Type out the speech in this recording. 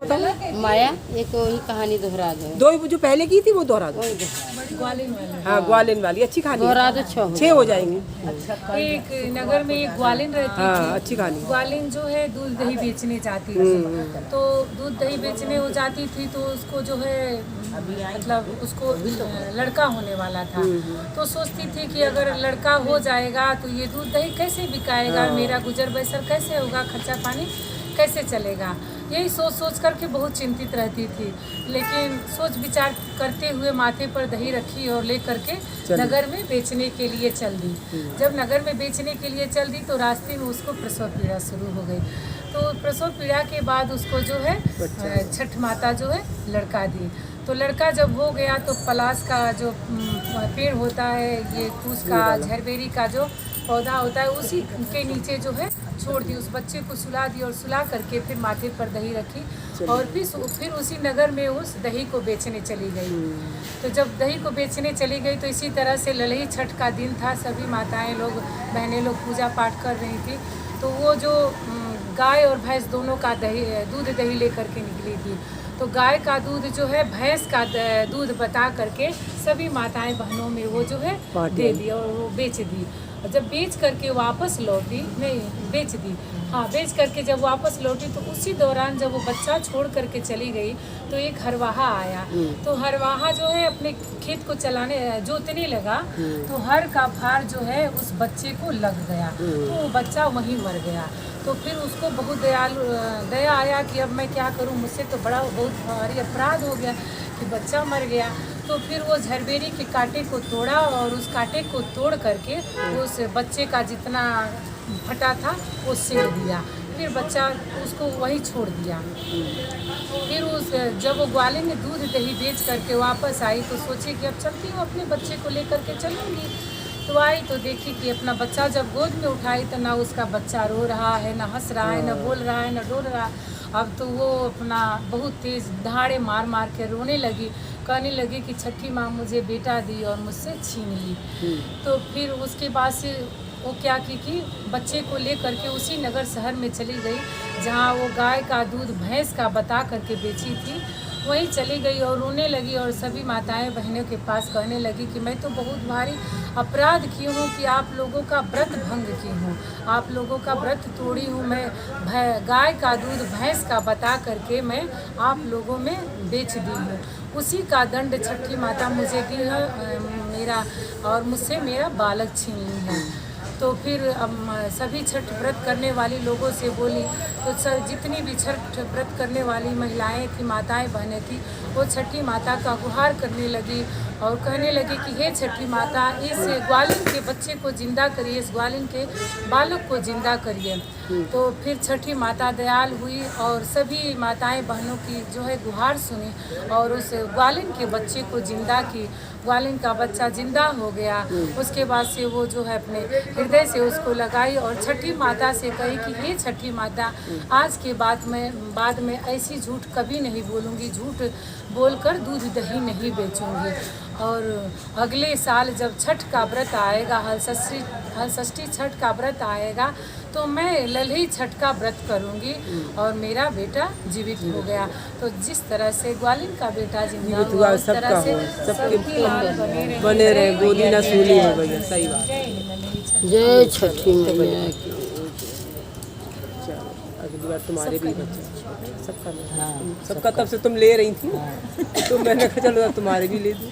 बताओ। माया एक वही कहानी दोहरा दो। दो जो पहले की थी वो दोहरा दो। ग्वालिन वाला। हाँ ग्वालिन वाली अच्छी कहानी है। दोहरा दो 6 हो जाएंगे। एक नगर में एक ग्वालिन रहती हाँ थी। अच्छी कहानी। ग्वालिन जो है दूध दही बेचने जाती थी। तो दूध दही बेचने वो जाती थी तो उसको जो है मतलब उसको लड़का होने वाला था। तो सोचती थी कि अगर लड़का हो जाएगा तो ये दूध दही कैसे बिकाएगा, मेरा गुजर बसर कैसे होगा, खर्चा पानी कैसे चलेगा। यही सोच सोच करके बहुत चिंतित रहती थी। लेकिन सोच विचार करते हुए माथे पर दही रखी और ले करके नगर में बेचने के लिए चल दी। जब नगर में बेचने के लिए चल दी तो रास्ते में उसको प्रसव पीड़ा शुरू हो गई। तो प्रसव पीड़ा के बाद उसको जो है छठ माता जो है लड़का दी। तो लड़का जब हो गया तो पलास का जो पेड़ होता है, ये कूस का झरबेरी का जो पौधा होता है, उसी के नीचे जो है छोड़ दी। उस बच्चे को सुला दी और सुला करके फिर माथे पर दही रखी और फिर उसी नगर में उस दही को बेचने चली गई। तो जब दही को बेचने चली गई तो इसी तरह से ललही छठ का दिन था। सभी माताएं लोग बहनें लोग पूजा पाठ कर रही थी। तो वो जो गाय और भैंस दोनों का दूध दही लेकर के निकली थी। तो गाय का दूध जो है भैंस का दूध बता करके सभी माताएं बहनों में वो जो है दे दी और वो बेच दी। और जब बेच करके वापस लौटी, नहीं बेच दी, हाँ बेच करके जब वापस लौटी तो उसी दौरान जब वो बच्चा छोड़ करके चली गई तो एक हरवाहा आया। तो हरवाहा जो है अपने खेत को जोतने लगा तो हर का भार जो है उस बच्चे को लग गया। तो वो बच्चा वहीं मर गया। तो फिर उसको बहुत दया आया कि अब मैं क्या करूं, मुझसे तो बहुत भारी अपराध हो गया कि बच्चा मर गया। तो फिर वो झरबेरी के कांटे को तोड़ा और उस कांटे को तोड़ करके उस बच्चे का जितना फटा था वो सेड़ दिया। फिर बच्चा उसको वही छोड़ दिया। फिर जब वो ग्वालिन ने दूध दही बेच करके वापस आई तो सोची कि अब चलती हूँ अपने बच्चे को लेकर के चलूँगी। तो आई तो देखी कि अपना बच्चा जब गोद में उठाई तो ना उसका बच्चा रो रहा है, ना हंस रहा है, ना बोल रहा है, ना डोल रहा। अब तो वो अपना बहुत तेज दहाड़े मार मार के रोने लगी, कहने लगी कि छठी माँ मुझे बेटा दी और मुझसे छीन ली। तो फिर उसके बाद से वो क्या की कि बच्चे को ले करके उसी नगर शहर में चली गई जहाँ वो गाय का दूध भैंस का बता करके बेची थी। वहीं चली गई और रोने लगी और सभी माताएं बहनों के पास कहने लगी कि मैं तो बहुत भारी अपराध की हूँ कि आप लोगों का व्रत भंग की हूँ, आप लोगों का व्रत तोड़ी हूँ। मैं गाय का दूध भैंस का बता करके मैं आप लोगों में बेच दी हूँ। उसी का दंड छठी माता मुझे दी है मेरा, और मुझसे मेरा बालक छीन ली है। तो फिर सभी छठ व्रत करने वाली लोगों से बोली तो जितनी भी छठ व्रत करने वाली महिलाएं थी, माताएं बहनें थी, वो छठी माता का गुहार करने लगी और कहने लगी कि हे छठी माता, इस ग्वालिन के बच्चे को जिंदा करिए, इस ग्वालिन के बालक को जिंदा करिए। तो फिर छठी माता दयाल हुई और सभी माताएं बहनों की जो है गुहार सुनी और उस ग्वालिन के बच्चे को जिंदा की। ग्वालिन का बच्चा जिंदा हो गया। उसके बाद से वो जो है अपने हृदय से उसको लगाई और छठी माता से कही कि हे छठी माता, आज के बाद में ऐसी झूठ कभी नहीं बोलूँगी, झूठ बोलकर दूध दही नहीं बेचूंगी। और अगले साल जब छठ का व्रत आएगा, हलषष्ठी छठ का व्रत आएगा तो मैं ललही छठ का व्रत करूंगी और मेरा बेटा जीवित हो गया। तो जिस तरह से ग्वालिन का बेटा जीवित हुआ उस तरह से सबके लाल बने रहे, गोदी ना सूली हो गई। सही बात। जय छठी मैया की। अगली बार तुम्हारे भी बच्चे सबका तब से तुम ले रही थी तो मैंने कहा चलो तुम्हारे भी ले दूँ।